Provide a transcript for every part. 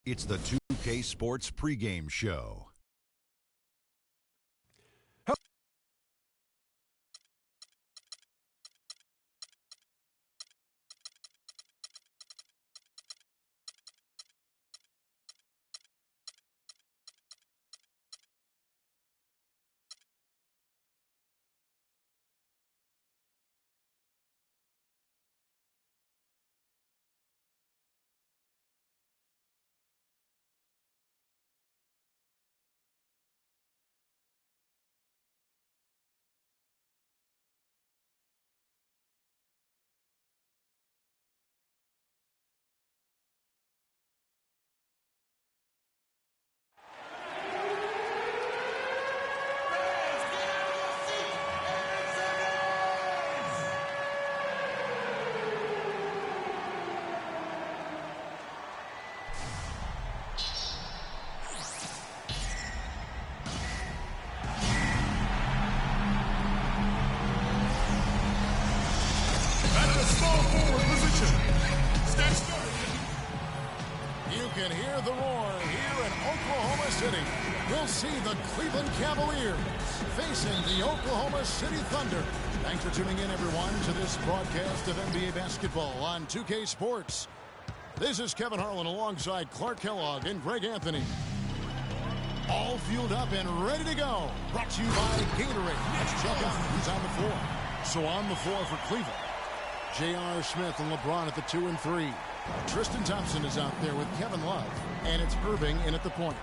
It's the 2K Sports pregame show. can hear the roar here in Oklahoma City. You'll see the Cleveland Cavaliers facing the Oklahoma City Thunder. Thanks for tuning in, everyone, to this broadcast of NBA basketball on 2K Sports. This is Kevin Harlan alongside Clark Kellogg and Greg Anthony. All fueled up and ready to go. Brought to you by Gatorade. Let's check out who's on the floor. So on the floor for Cleveland, J.R. Smith and LeBron at the 2 and 3. Tristan Thompson is out there with Kevin Love, and it's Irving in at the point.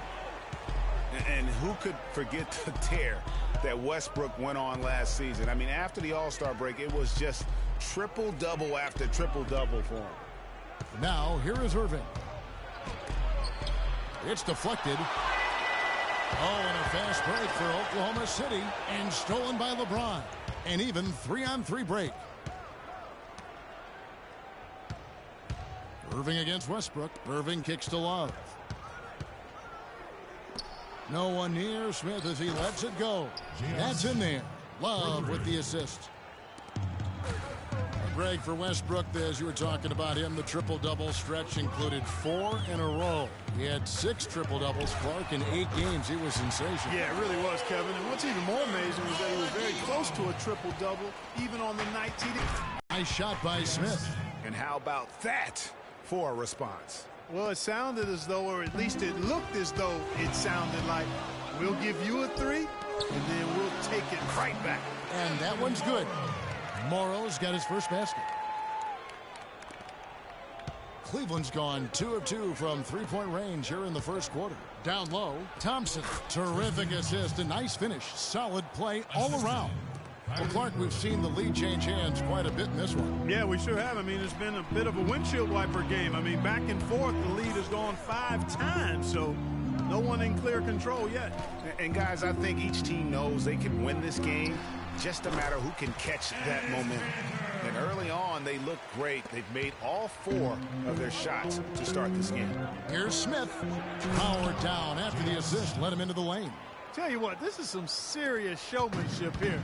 And who could forget the tear that Westbrook went on last season? I mean, after the All-Star break, it was just triple-double after triple-double for him. Now, here is Irving. It's deflected. Oh, and a fast break for Oklahoma City, and stolen by LeBron. An even 3-on-3 break. Irving against Westbrook. Irving kicks to Love. No one near Smith as he lets it go. That's in there. Love with the assist. Greg, for Westbrook, as you were talking about him, the triple-double stretch included 4 in a row. He had 6 triple-doubles, Clark, in 8 games. He was sensational. Yeah, it really was, Kevin. And what's even more amazing was that he was very close to a triple-double, even on the night he did. Nice shot by Smith. And how about that for a response? Well, it sounded as though, or at least it looked as though it sounded like, we'll give you a 3, and then we'll take it right back. And that one's good. Morrow's got his first basket. Cleveland's gone 2 of 2 from three-point range here in the first quarter. Down low, Thompson. Terrific assist, a nice finish. Solid play all around. Well, Clark, we've seen the lead change hands quite a bit in this one. Yeah, we sure have. I mean, it's been a bit of a windshield wiper game. I mean, back and forth, the lead has gone 5 times, so no one in clear control yet. And guys, I think each team knows they can win this game. Just a matter who can catch that momentum. And early on, they look great. They've made all 4 of their shots to start this game. Here's Smith. Powered down after the assist. Let him into the lane. Tell you what, this is some serious showmanship here.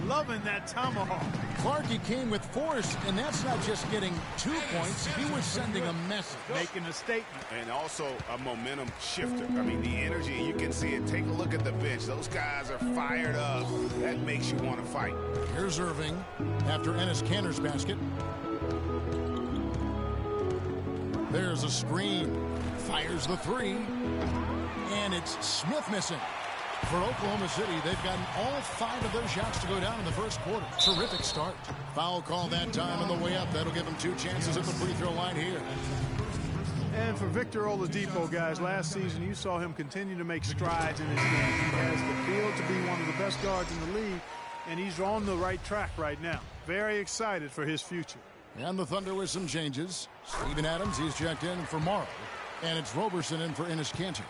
Loving that tomahawk. Clark, he came with force, and that's not just getting 2 points. He was sending a message. Making a statement. And also a momentum shifter. I mean, the energy, you can see it. Take a look at the bench. Those guys are fired up. That makes you want to fight. Here's Irving after Enes Kanter's basket. There's a screen. Fires the 3. And it's Smith missing. For Oklahoma City, they've gotten all 5 of their shots to go down in the first quarter. Terrific start. Foul call that time on the way up. That'll give him 2 chances at the free throw line here. And for Victor Oladipo, guys, last season you saw him continue to make strides in his game. He has the build to be one of the best guards in the league, and he's on the right track right now. Very excited for his future. And the Thunder with some changes. Steven Adams, he's checked in for Morrow. And it's Roberson in for Enes Kanter.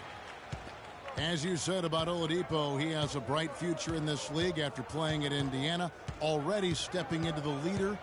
As you said about Oladipo, he has a bright future in this league after playing at Indiana, already stepping into the leader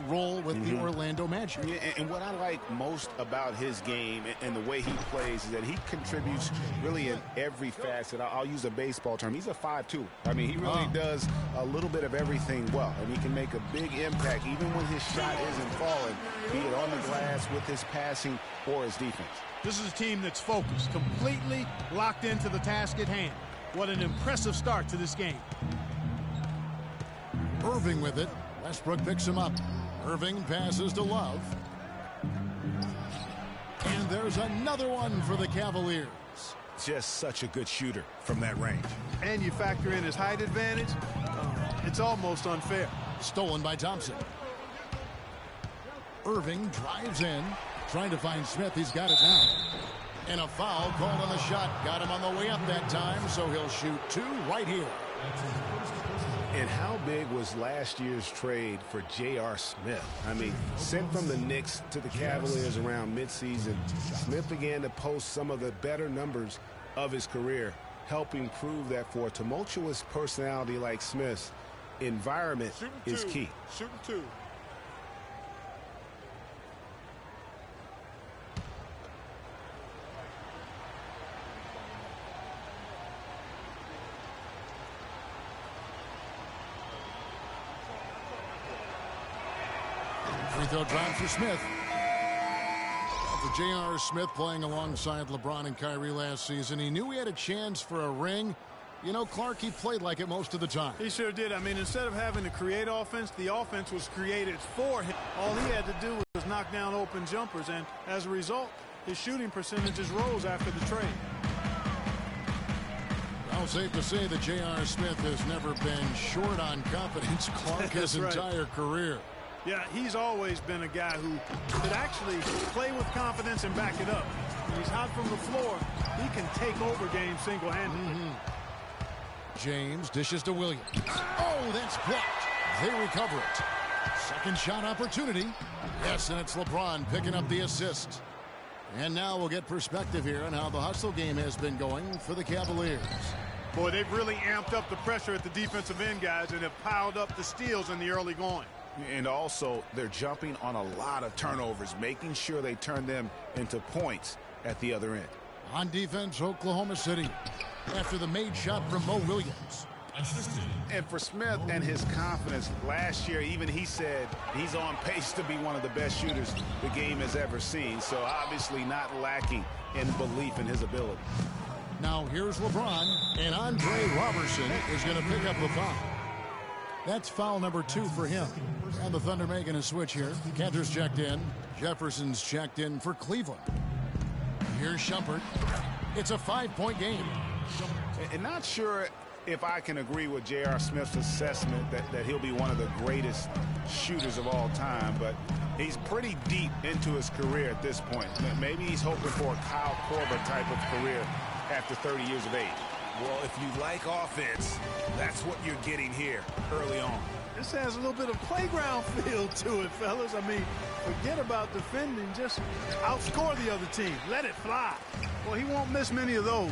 role with the Orlando Magic. Yeah, and what I like most about his game and the way he plays is that he contributes really in every facet. I'll use a baseball term. He's a 5'2". I mean, he really does a little bit of everything well, and he can make a big impact even when his shot isn't falling, be it on the glass with his passing or his defense. This is a team that's focused, completely locked into the task at hand. What an impressive start to this game. Irving with it. Westbrook picks him up. Irving passes to Love. And there's another one for the Cavaliers. Just such a good shooter from that range. And you factor in his height advantage, it's almost unfair. Stolen by Thompson. Irving drives in, trying to find Smith. He's got it now. And a foul called on the shot. Got him on the way up that time, so he'll shoot two right here. And how big was last year's trade for J.R. Smith? I mean, sent from the Knicks to the Cavaliers around midseason, Smith began to post some of the better numbers of his career, helping prove that for a tumultuous personality like Smith's, environment is key. Shooting two. Free throw drive for Smith. For J.R. Smith playing alongside LeBron and Kyrie last season, he knew he had a chance for a ring. You know, Clark, he played like it most of the time. He sure did. I mean, instead of having to create offense, the offense was created for him. All he had to do was knock down open jumpers, and as a result, his shooting percentages rose after the trade. Well, safe to say that J.R. Smith has never been short on confidence, Clark, his entire career. Yeah, he's always been a guy who could actually play with confidence and back it up. When he's hot from the floor, he can take over games single-handedly. James dishes to Williams. Oh, that's blocked. They recover it. Second shot opportunity. Yes, and it's LeBron picking up the assist. And now we'll get perspective here on how the hustle game has been going for the Cavaliers. Boy, they've really amped up the pressure at the defensive end, guys, and have piled up the steals in the early going. And also, they're jumping on a lot of turnovers, making sure they turn them into points at the other end. On defense, Oklahoma City. After the made shot from Mo Williams. And for Smith and his confidence, last year even he said he's on pace to be one of the best shooters the game has ever seen. So obviously not lacking in belief in his ability. Now here's LeBron, and Andre Robertson is going to pick up the foul. That's foul number 2 for him. And the Thunder making a switch here. Kanter's checked in. Jefferson's checked in for Cleveland. Here's Shumpert. It's a 5-point game. And not sure if I can agree with J.R. Smith's assessment that he'll be one of the greatest shooters of all time, but he's pretty deep into his career at this point. Maybe he's hoping for a Kyle Korver type of career after 30 years of age. Well, if you like offense, that's what you're getting here early on. This has a little bit of playground feel to it, fellas. I mean, forget about defending. Just outscore the other team. Let it fly. Well, he won't miss many of those,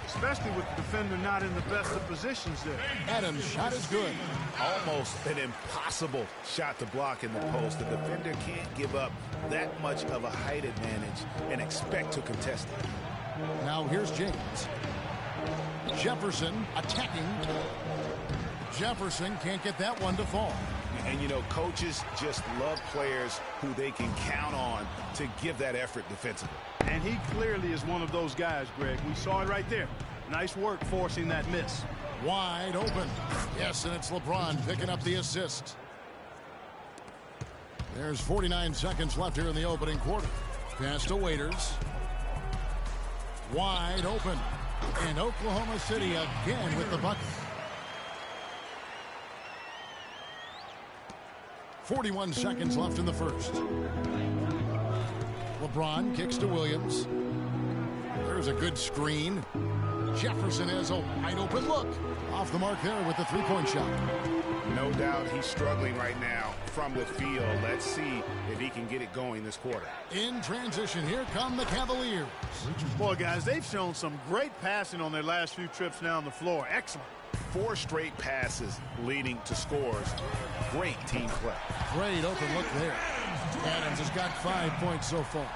especially with the defender not in the best of positions there. Adams' shot is good. Almost an impossible shot to block in the post. The defender can't give up that much of a height advantage and expect to contest it. Now here's James. Jefferson attacking. Jefferson can't get that one to fall. And, you know, coaches just love players who they can count on to give that effort defensively. And he clearly is one of those guys, Greg. We saw it right there. Nice work forcing that miss. Wide open. Yes, and it's LeBron picking up the assist. There's 49 seconds left here in the opening quarter. Pass to Waiters. Wide open. And Oklahoma City again with the bucket. 41 seconds left in the first. LeBron kicks to Williams. There's a good screen. Jefferson has a wide open look. Off the mark there with the three-point shot. No doubt he's struggling right now from the field. Let's see if he can get it going this quarter. In transition, here come the Cavaliers. Boy, guys, they've shown some great passing on their last few trips down the floor. Excellent. 4 straight passes leading to scores. Great team play. Great open look there. Adams has got 5 points so far.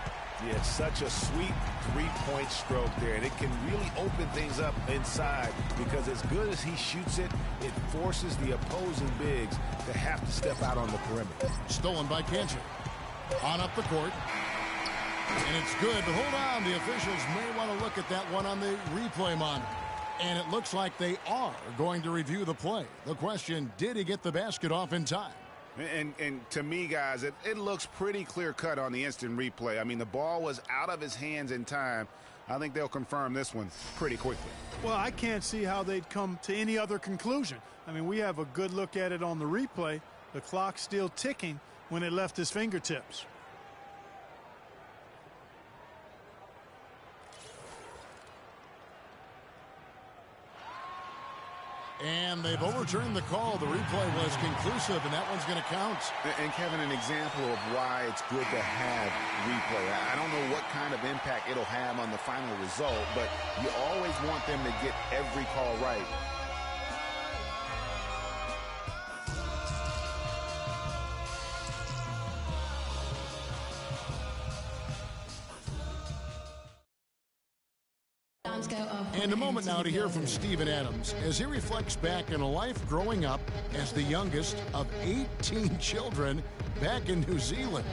Yeah, such a sweet 3-point stroke there, and it can really open things up inside because as good as he shoots it, it forces the opposing bigs to have to step out on the perimeter. Stolen by Cantor. On up the court. And it's good, but hold on. The officials may want to look at that one on the replay monitor. And it looks like they are going to review the play. The question, did he get the basket off in time? And to me, guys, it looks pretty clear-cut on the instant replay. I mean, the ball was out of his hands in time. I think they'll confirm this one pretty quickly. Well, I can't see how they'd come to any other conclusion. I mean, we have a good look at it on the replay. The clock's still ticking when it left his fingertips. And they've overturned the call. The replay was conclusive, and that one's going to count. And, Kevin, an example of why it's good to have replay. I don't know what kind of impact it'll have on the final result, but you always want them to get every call right. And a moment now to hear from Steven Adams as he reflects back on a life growing up as the youngest of 18 children back in New Zealand.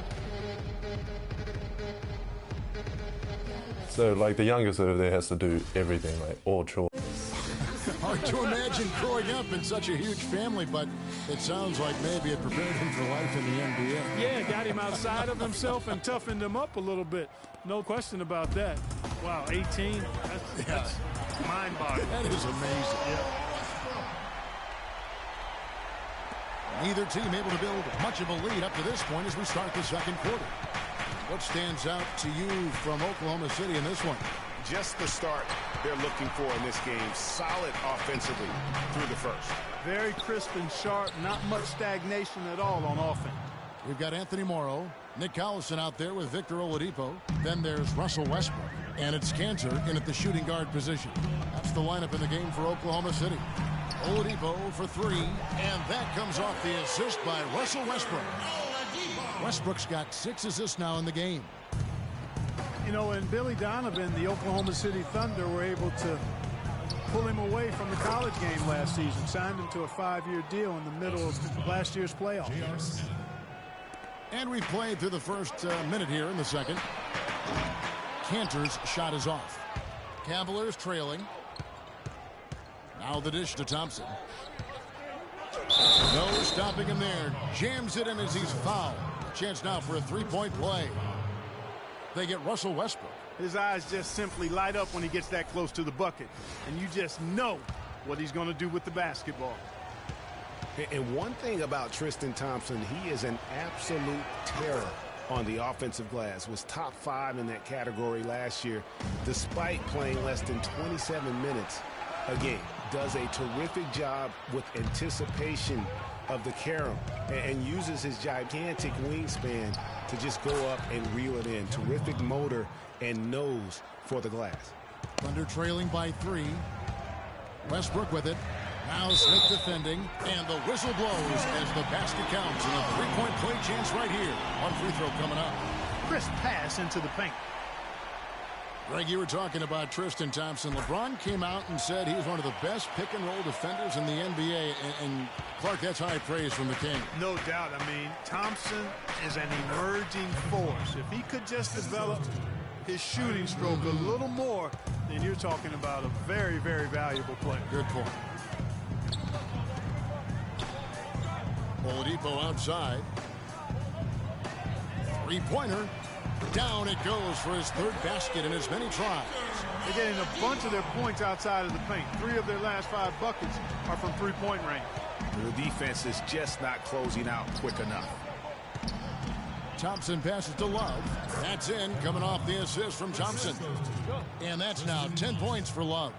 So, like, the youngest over there has to do everything, like all chores. Hard to imagine growing up in such a huge family, but it sounds like maybe it prepared him for life in the NBA. Yeah, got him outside of himself and toughened him up a little bit. No question about that. Wow, 18, that's mind-boggling. That is amazing. Yeah. Neither team able to build much of a lead up to this point as we start the second quarter. What stands out to you from Oklahoma City in this one? Just the start they're looking for in this game. Solid offensively through the first. Very crisp and sharp, not much stagnation at all on offense. We've got Anthony Morrow, Nick Collison out there with Victor Oladipo. Then there's Russell Westbrook. And it's Cantor in at the shooting guard position. That's the lineup in the game for Oklahoma City. Oladipo for 3, and that comes off the assist by Russell Westbrook. Westbrook's got 6 assists now in the game. You know, and Billy Donovan, the Oklahoma City Thunder, were able to pull him away from the college game last season. Signed him to a 5-year deal in the middle of last year's playoffs. And we've played through the first minute here in the second. Cantor's shot is off. Cavaliers trailing. Now the dish to Thompson. No stopping him there. Jams it in as he's fouled. Chance now for a 3-point play. They get Russell Westbrook. His eyes just simply light up when he gets that close to the bucket. And you just know what he's going to do with the basketball. And one thing about Tristan Thompson, he is an absolute terror on the offensive glass. Was top 5 in that category last year, despite playing less than 27 minutes a game. Does a terrific job with anticipation of the carom and uses his gigantic wingspan to just go up and reel it in. Terrific motor and nose for the glass. Thunder trailing by 3. Westbrook with it. Now Smith defending, and the whistle blows as the basket counts, and a 3-point play chance right here. One free throw coming up. Crisp pass into the paint. Greg, you were talking about Tristan Thompson. LeBron came out and said he was one of the best pick-and-roll defenders in the NBA, and Clark, that's high praise from the King. No doubt. I mean, Thompson is an emerging force. If he could just develop his shooting stroke a little more, then you're talking about a very, very valuable player. Good point. Oladipo outside. 3-pointer. Down it goes for his 3rd basket in as many tries. They're getting a bunch of their points outside of the paint. 3 of their last 5 buckets are from 3-point range. The defense is just not closing out quick enough. Thompson passes to Love. That's in, coming off the assist from Thompson. And that's now 10 points for Love.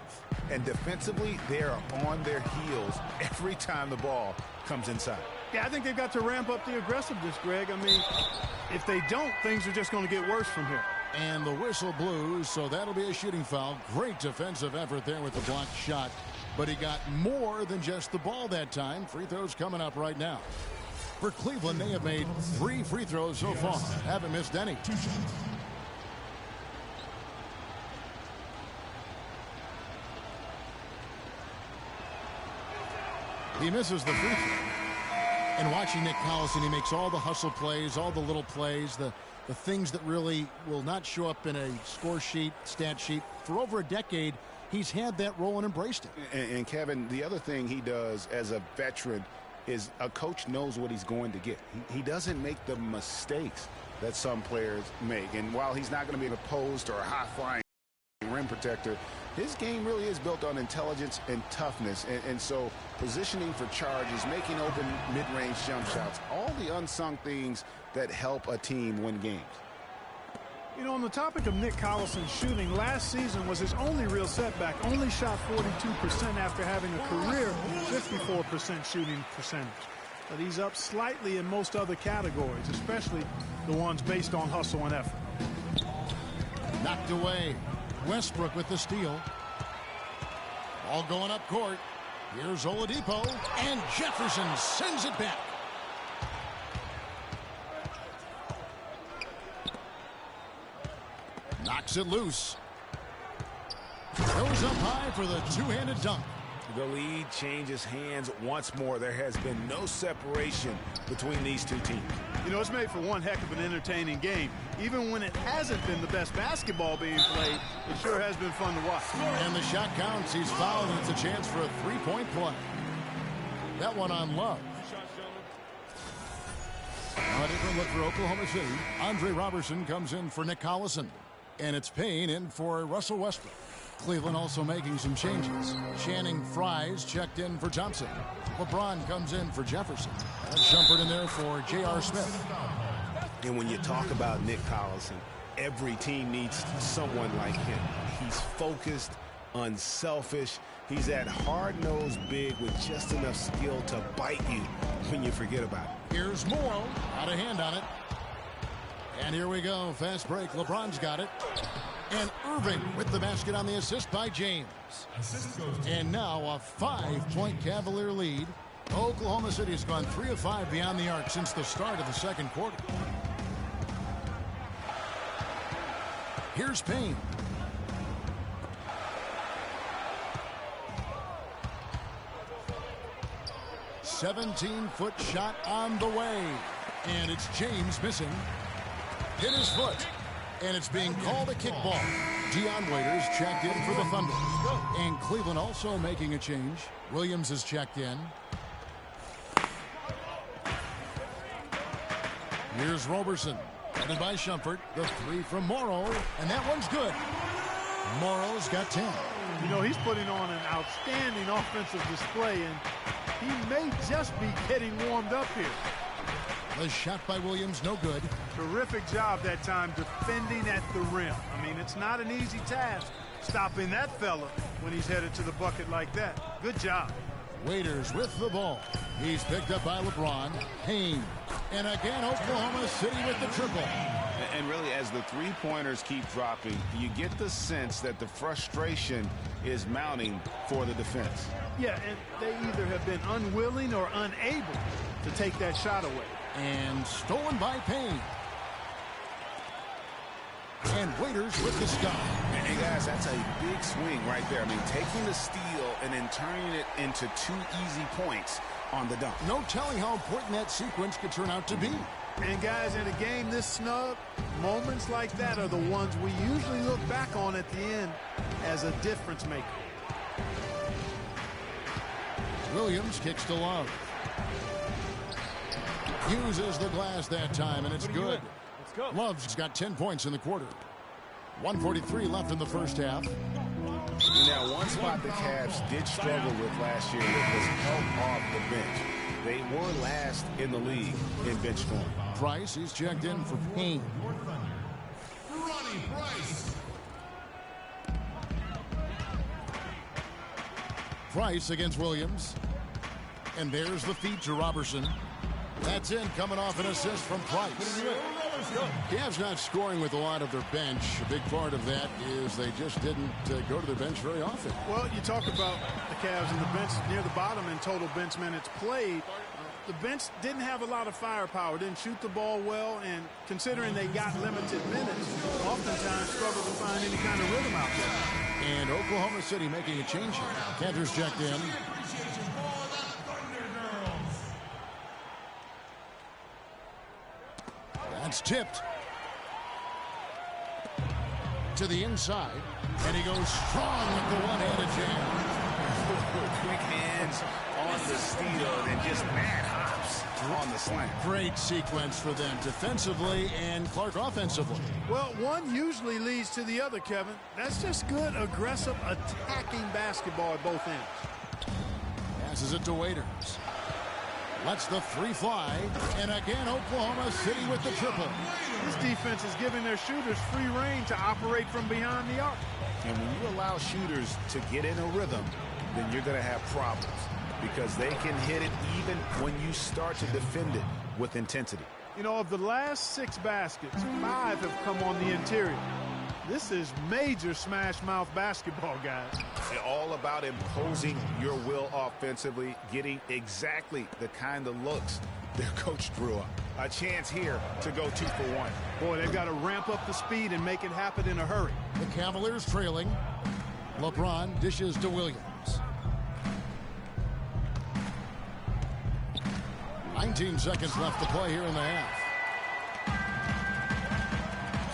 And defensively, they are on their heels every time the ball comes inside. Yeah, I think they've got to ramp up the aggressiveness, Greg. I mean, if they don't, things are just going to get worse from here. And the whistle blows, so that'll be a shooting foul. Great defensive effort there with the blocked shot. but he got more than just the ball that time. Free throws coming up right now. For Cleveland, they have made 3 free throws so far. Haven't missed any. He misses the free throw. And watching Nick Collison, he makes all the hustle plays, all the little plays, the things that really will not show up in a score sheet, stat sheet. For over a decade, he's had that role and embraced it. And Kevin, the other thing he does as a veteran is a coach knows what he's going to get. He doesn't make the mistakes that some players make. And while he's not going to be a post or a high-flying rim protector, his game really is built on intelligence and toughness. And so positioning for charges, making open mid-range jump shots, all the unsung things that help a team win games. You know, on the topic of Nick Collison shooting, last season was his only real setback. Only shot 42% after having a career 54% shooting percentage. But he's up slightly in most other categories, especially the ones based on hustle and effort. Knocked away. Westbrook with the steal. Ball going up court. Here's Oladipo, and Jefferson sends it back. Knocks it loose. Goes up high for the two-handed dunk. The lead changes hands once more. There has been no separation between these two teams. You know, it's made for one heck of an entertaining game. Even when it hasn't been the best basketball being played, it sure has been fun to watch. And the shot counts. He's fouled, and it's a chance for a three-point play. That one on Love. A different look for Oklahoma City. Andre Robertson comes in for Nick Collison. And it's Payne in for Russell Westbrook. Cleveland also making some changes. Channing Frye's checked in for Thompson. LeBron comes in for Jefferson. And Shumpert in there for J.R. Smith. And when you talk about Nick Collison, every team needs someone like him. He's focused, unselfish. He's that hard-nosed big with just enough skill to bite you when you forget about it. Here's Morrow. Out of hand on it. And here we go. Fast break. LeBron's got it. And Irving with the basket on the assist by James. And now a 5-point Cavalier lead. Oklahoma City has gone 3 of 5 beyond the arc since the start of the second quarter. Here's Payne. "17-foot shot on the way. And it's James missing. Hit his foot. And it's being called a kickball. Dion Waiters checked in for the Thunder. And Cleveland also making a change. Williams is checked in. Here's Roberson. Headed by Shumpert. The three from Morrow. And that one's good. Morrow's got 10. You know, he's putting on an outstanding offensive display, and he may just be getting warmed up here. The shot by Williams, no good. Terrific job that time defending at the rim. I mean, it's not an easy task stopping that fella when he's headed to the bucket like that. Good job. Waiters with the ball. He's picked up by LeBron. Payne. And again, Oklahoma City with the triple. And really, as the three-pointers keep dropping, you get the sense that the frustration is mounting for the defense. Yeah, and they either have been unwilling or unable to take that shot away. And stolen by Payne. And Waiters with the stop. And guys, that's a big swing right there. I mean, taking the steal and then turning it into 2 easy points on the dunk. No telling how important that sequence could turn out to be. And guys, in a game this snug, moments like that are the ones we usually look back on at the end as a difference maker. Williams kicks to Love. Uses the glass that time, and it's good. Let's go. Love's got 10 points in the quarter. 1:43 left in the first half. Now, one spot the Cavs did struggle with last year was help off the bench. They were last in the league in bench form. Price, he's checked in for Payne. Price against Williams. And there's the feed to Robertson. That's in, coming off an assist from Price. Cavs not scoring with a lot of their bench. A big part of that is they just didn't go to their bench very often. Well, you talk about the Cavs and the bench near the bottom in total bench minutes played. The bench didn't have a lot of firepower, didn't shoot the ball well, and considering they got limited minutes, oftentimes struggled to find any kind of rhythm out there. And Oklahoma City making a change here. Cantor's checked in. That's tipped to the inside, and he goes strong with the one-handed jam. Quick hands on the steal and just mad hops on the slant. Great sequence for them defensively and Clark offensively. Well, one usually leads to the other, Kevin. That's just good, aggressive, attacking basketball at both ends. Passes it to Waiters. Lets the three fly, and again Oklahoma City with the triple. This defense is giving their shooters free reign to operate from behind the arc. And when you allow shooters to get in a rhythm, then you're going to have problems because they can hit it even when you start to defend it with intensity. You know, of the last 6 baskets, 5 have come on the interior. This is major smash mouth basketball, guys. It's all about imposing your will offensively, getting exactly the kind of looks their coach drew up. A chance here to go 2 for 1. Boy, they've got to ramp up the speed and make it happen in a hurry. The Cavaliers trailing. LeBron dishes to Williams. 19 seconds left to play here in the half.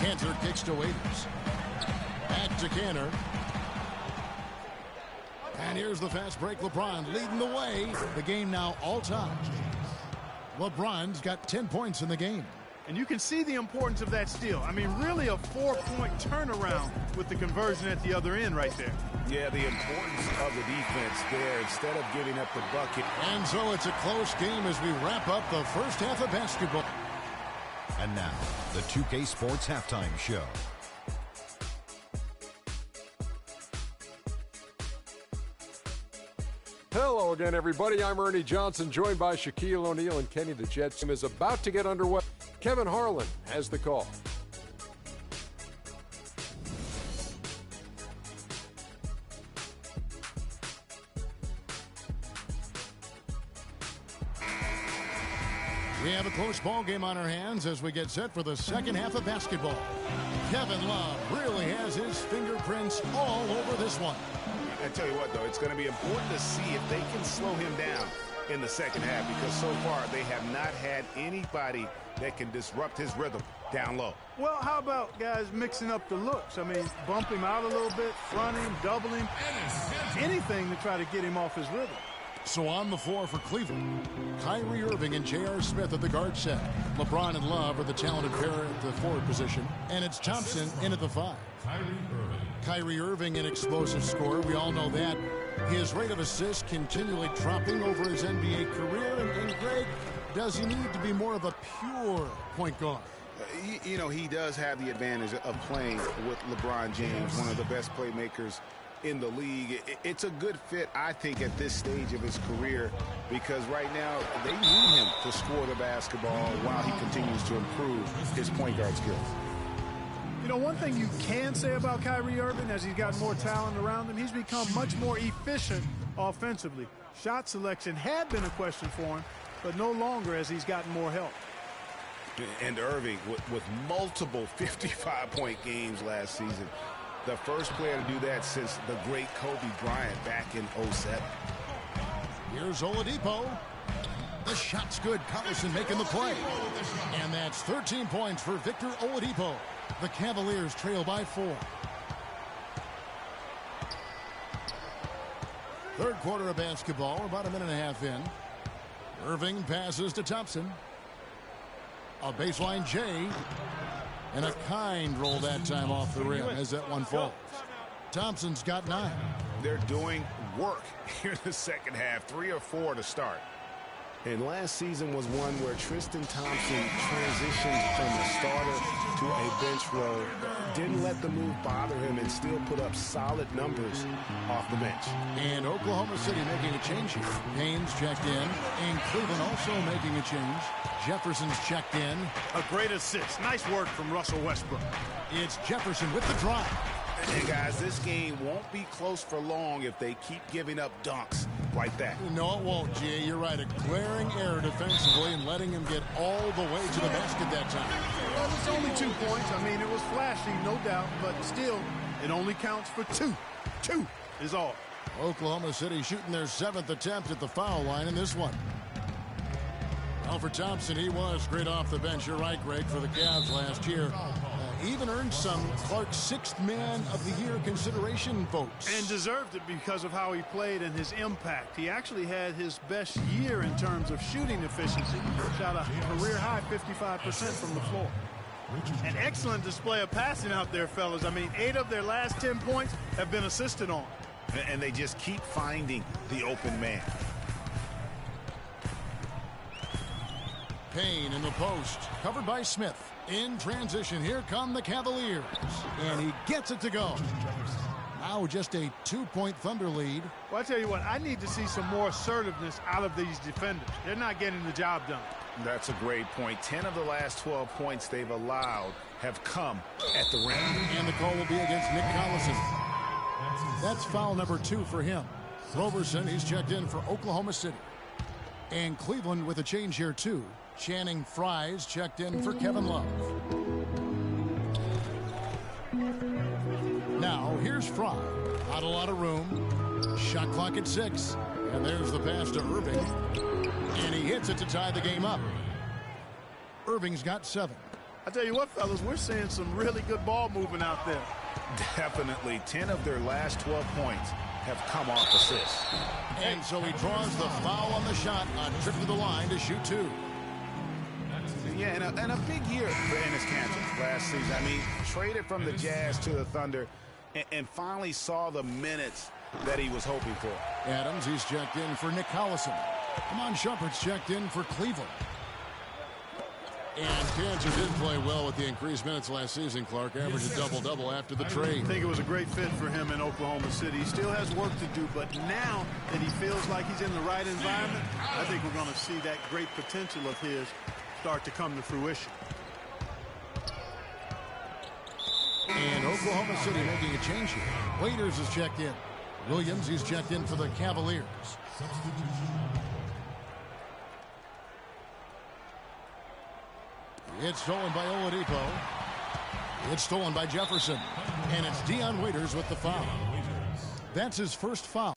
Cantor kicks to Waiters. Back to Cantor. And here's the fast break. LeBron leading the way. The game now all time. LeBron's got 10 points in the game. And you can see the importance of that steal. I mean, really a 4-point turnaround with the conversion at the other end right there. Yeah, the importance of the defense there instead of giving up the bucket. And so it's a close game as we wrap up the first half of basketball. And now, the 2K Sports Halftime Show. Hello again, everybody. I'm Ernie Johnson, joined by Shaquille O'Neal and Kenny. The Jets team is about to get underway. Kevin Harlan has the call. We have a close ball game on our hands as we get set for the second half of basketball. Kevin Love really has his fingerprints all over this one. I tell you what, though, it's going to be important to see if they can slow him down in the second half because so far they have not had anybody that can disrupt his rhythm down low. Well, how about guys mixing up the looks? I mean, bump him out a little bit, front him, double him, anything to try to get him off his rhythm. So on the floor for Cleveland, Kyrie Irving and J.R. Smith at the guard set. LeBron and Love are the talented pair at the forward position. And it's Thompson in at the 5. Kyrie Irving, an explosive scorer. We all know that. His rate of assists continually dropping over his NBA career. And Greg, does he need to be more of a pure point guard? You know, he does have the advantage of playing with LeBron James, one of the best playmakers in the league. It's a good fit, I think, at this stage of his career because right now they need him to score the basketball while he continues to improve his point guard skills. You know, one thing you can say about Kyrie Irving as he's got more talent around him, he's become much more efficient offensively. Shot selection had been a question for him, but no longer as he's gotten more help. And Irving with multiple 55-point games last season. The first player to do that since the great Kobe Bryant back in 07. Here's Oladipo. The shot's good. Collison making the play. And that's 13 points for Victor Oladipo. The Cavaliers trail by 4. Third quarter of basketball, about a minute and a half in. Irving passes to Thompson. A baseline J. And a kind roll that time off the rim as that one falls. Thompson's got 9. They're doing work here in the second half. 3 or 4 to start. And last season was one where Tristan Thompson transitioned from a starter to a bench row. Didn't let the move bother him and still put up solid numbers off the bench. And Oklahoma City making a change here. Haynes checked in, and Cleveland also making a change. Jefferson's checked in. A great assist. Nice work from Russell Westbrook. It's Jefferson with the drive. And guys, this game won't be close for long if they keep giving up dunks like that. No, it won't, Jay. You're right. A glaring error defensively and letting him get all the way to the basket that time. Well, it's only 2 points. I mean, it was flashy, no doubt, but still, it only counts for 2. 2 is all. Oklahoma City shooting their 7th attempt at the foul line in this one. Alfred Thompson, he was great off the bench. You're right, Greg, for the Cavs last year. Even earned some Clark's 6th Man of the Year consideration votes. And deserved it because of how he played and his impact. He actually had his best year in terms of shooting efficiency. Shot a career-high 55% from the floor. An excellent display of passing out there, fellas. I mean, 8 of their last 10 points have been assisted on. And they just keep finding the open man. Payne in the post, covered by Smith. In transition, here come the Cavaliers. And he gets it to go. Now just a 2-point Thunder lead. Well, I tell you what, I need to see some more assertiveness out of these defenders. They're not getting the job done. That's a great point. 10 of the last 12 points they've allowed have come at the rim. And the call will be against Nick Collison. That's foul number 2 for him. Roberson, he's checked in for Oklahoma City. And Cleveland with a change here, too. Channing Frye's checked in for Kevin Love. Now, here's Frye. Not a lot of room. Shot clock at 6. And there's the pass to Irving. And he hits it to tie the game up. Irving's got 7. I tell you what, fellas, we're seeing some really good ball movement out there. Definitely. 10 of their last 12 points have come off assists. And so he draws the foul on the shot on trip to the line to shoot 2. Yeah, and a big year for Enes Kanter last season. I mean, traded from the Jazz to the Thunder and finally saw the minutes that he was hoping for. Adams, he's checked in for Nick Collison. Amon Shumpert's checked in for Cleveland. And Kanter did play well with the increased minutes last season, Clark. Averaged a double-double after the trade. I think it was a great fit for him in Oklahoma City. He still has work to do, but now that he feels like he's in the right environment, I think we're going to see that great potential of his start to come to fruition. And Oklahoma City making a change here. Waiters is checked in. Williams, he's checked in for the Cavaliers. It's stolen by Oladipo. It's stolen by Jefferson. And it's Dion Waiters with the foul. That's his first foul.